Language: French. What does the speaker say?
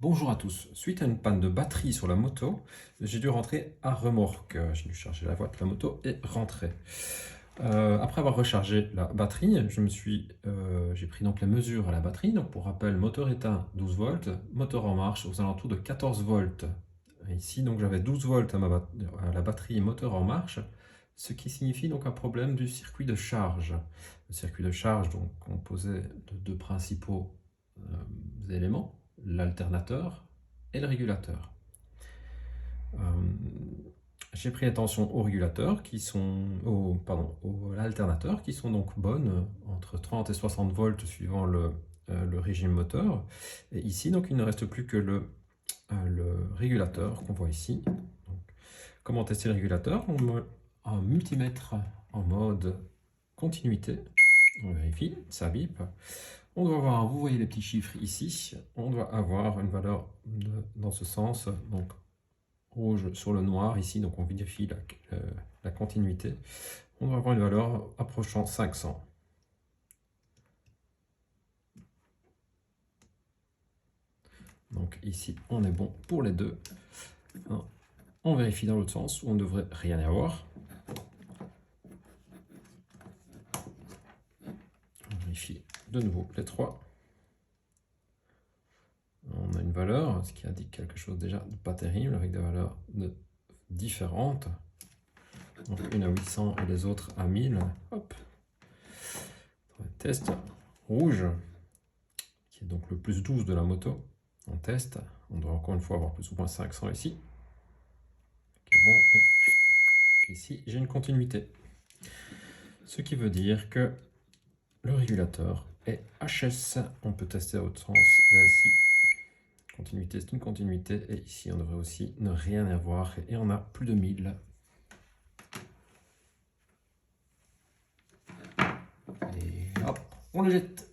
Bonjour à tous. Suite à une panne de batterie sur la moto, j'ai dû rentrer à remorque. J'ai dû charger la moto et rentrer. Après avoir rechargé la batterie, j'ai pris donc les mesures à la batterie. Donc pour rappel, moteur éteint 12 volts, moteur en marche aux alentours de 14 volts. Et ici donc j'avais 12 volts à la batterie moteur en marche, ce qui signifie donc un problème du circuit de charge. Le circuit de charge donc composé de deux principaux éléments, l'alternateur et le régulateur. J'ai pris attention aux régulateurs l'alternateur qui sont donc bonnes entre 30 et 60 volts suivant le régime moteur. Et ici donc il ne reste plus que le régulateur qu'on voit ici. Donc, comment tester le régulateur? On met un multimètre en mode continuité. On vérifie, ça bip. On doit avoir, vous voyez les petits chiffres ici, on doit avoir une valeur dans ce sens, donc rouge sur le noir ici, donc on vérifie la continuité. On doit avoir une valeur approchant 500. Donc ici, on est bon pour les deux. On vérifie dans l'autre sens où on ne devrait rien y avoir. On vérifie de nouveau les trois. On a une valeur, ce qui indique quelque chose déjà de pas terrible, avec des valeurs différentes. Donc une à 800 et les autres à 1000. Hop. Test rouge, qui est donc le plus 12 de la moto. On teste. On doit encore une fois avoir plus ou moins 500 ici. Qui est bon. Et ici, j'ai une continuité. Ce qui veut dire que le régulateur est HS. On peut tester à l'autre sens. Là, ici, continuité, c'est une continuité. Et ici, on devrait aussi ne rien avoir. Et on a plus de 1000. Et hop, on le jette.